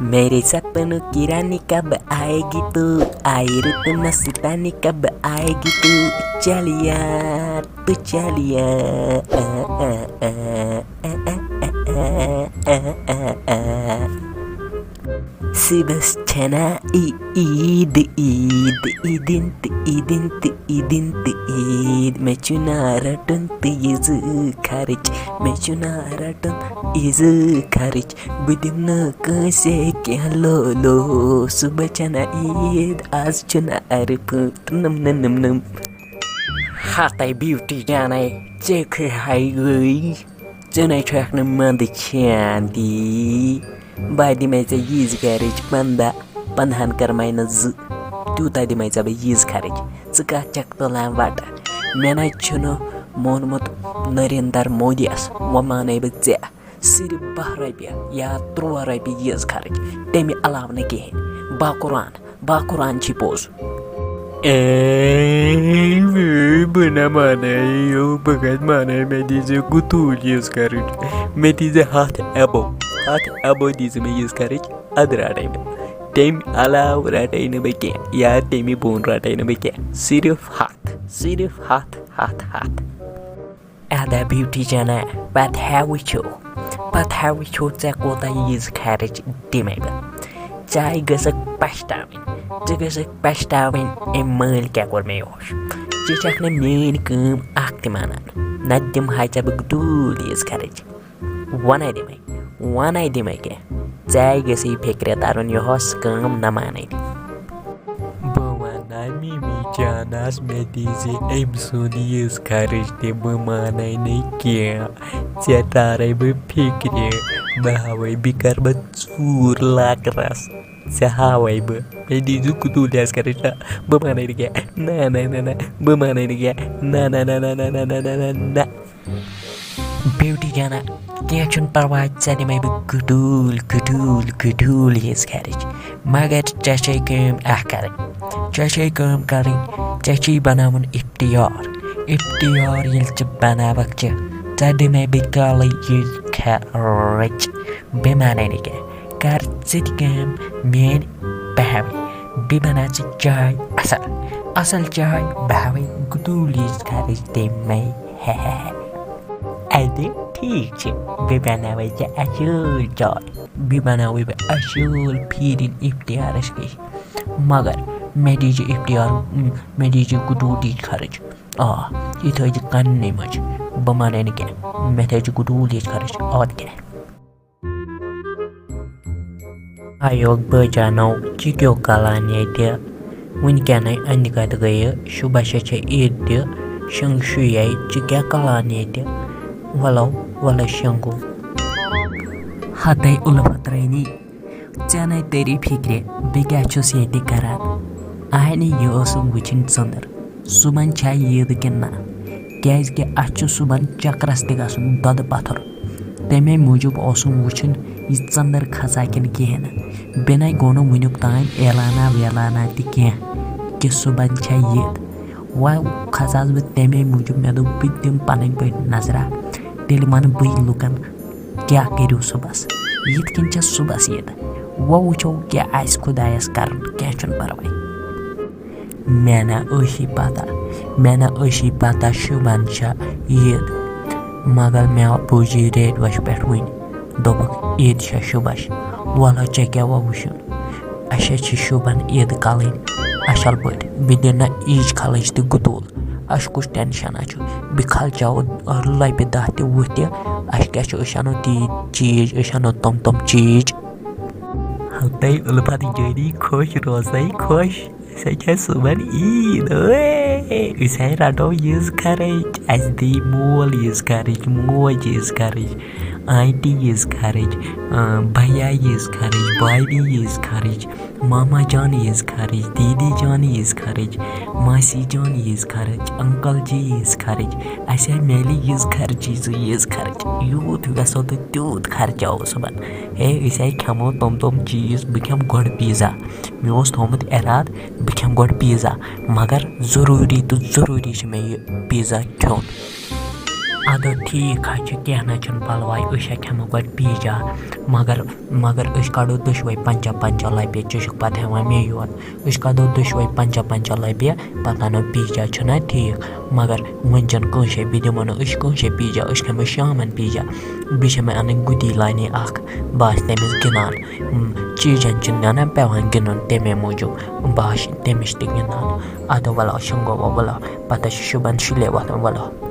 मेरे सपनों की रानी कब आएगी तू आई रुत मस्तानी कब आएगी तू चलिया तू चलिया Sebastiana id meçunaratun tıyızı karıç meçunaratun izı karıç budimna kase ke lolo Sebastiana id az çuna arıpı nım Hatay beauty janay çekı haygıy Canay çaknı mandı çandi Badi maisa yiz karıç banda panhan karmayna zı Tuta di maisa ba yiz karıç Zıka çaktolan vada Mena çunu monmut Narendra Modi as Wamanay ba zya Sirip bahraybiya ya truaraybi yiz karıç Temi alavna kehin Bakuran çipoz Buna manay yo bagat manay medize gutul yiz karıç Medize hat abo dizime yiz karıç adır adayım Temi alav radayını beke ya temi bon radayını beke Sirif hat Ada beauty jana But have we cho kota yiz karıç demeybe Çay gısık baştavin emmal kekor meyoş Çiçakne men kım aktimanan Nadim hayca bugdul yiz karıç One demek ke Çay gısı fikre tarun yohos kım namanaydı Bumana mimi canas medizi emsun yiz karıç de bumanaydı ki Çataray bu fikre Bahaway bikar bat sur lakras Sahaway bu Medizi kutul yiz karıç Bumanaydı ki Na Bumanaydı ki Na Beauty jana Kechun parwaj sani may bu gudul yiz karıç Magar çaçay kım karıç Çaçay kım karıç Çaçay banamun İptiyar yılçı bana bakçı Tadı may bikalı yiz karıç Bimanaydı ki Karçı kım men bahavi Bimanacı çay Asal çay bahavi gudul yiz karıç demay Adı ठीक Bibanawice aşul joy Bibanawice aşul pirin iftiyarış ki Magar medici iftiyar medici gududi karıç İtaycı kannemacı Bamanayını ke Meteci gududi karıç Ağad ke Ayok bajano Çikyo kalaniydi Winkanay andikadı gayı Şubaşaça irdi Şang şuyay Çikya kalaniydi Wala shangu Hatay ulafatrayni Canay teri fikre Begacho siyadi karan Ayni yosun wuchin sandır Suban çay yedi kenna Gezge açı suban çakras degasun dadı batır Deme mucub osun wuchin İzsandır kazakin kihena Benay gonu minuktan elana dikeh Ki suban çay yedi Wow kazaz bu deme mucub medu bidim panik bir nazra Delimanı bıyılıkan Kya keriu subas Yitkinca subas yedi Wow çoğu kya ais kudayas karın Kechun parvay Mena oshi pata şubança yedi Magal mea buji red vaş perwin Dobak yedişa şubaş Wala çeke wavuşun Aşaçı şuban yedi kalin Aşal bud Bidirna iç kalıçtı gudul Aşkuş tenşan açı Bikal çağı arılay bir dahti vuhti Aşkaç ışanu di çiğ Işanu tom çiğ Hatay ulupat jadi koş rozay koş Saça suban iyi Usay rado yiz karıç Azdi muğal yiz karıç Muğal yiz karıç Ayti yiz karıç Baya yiz karıç Baydi yiz karıç Mama can yiz karıç Didi can yiz karıç Masi can yiz karıç Uncle ji yiz karıç Asay meli yiz karıç yiz karıç Yut vesodu tut karıç olsuban Usay kamo tom cheese Bikam god pizza Mios thomat erad Bikam god pizza Magar zaruri to zaruri shme pizza kyon ادو ٹھیٖک حظ چھُ کینٛہہ نہ چھُنہٕ پَلواے أسۍ کھٮ۪مو گۄڈٕ پیٖزا مگر أسۍ کَڑو دۄشوَے 50 لَبہِ ژٕ چھُکھ پَتہٕ ہٮ۪وان مے یوت أسۍ کَڑو دۄشوَے 50 لَبہِ پَتہٕ اَنو پیٖزا چھُنہ ٹھیٖک مگر وٕنۍ چھَنہٕ کٲنٛسے بہٕ دِمو نہٕ أسۍ کٲنٛسے پیٖزا أسۍ کھٮ۪مو شامَن پیٖزا بیٚیہِ چھےٚ مےٚ اَنٕنۍ گُتی لانہِ اَکھ بہٕ آسہٕ تٔمِس گِنٛدان چیٖزَن چھُنہٕ نہ پٮ۪وان گِنٛدُن تَمے موٗجوٗب بہٕ آسہٕ تٔمِس تہِ گِنٛدان اَدٕ وَلہٕ شۄنٛگو وۄنۍ وَلہٕ پَتہٕ چھِ صُبحن سُلے وۄتھُن وَلہٕ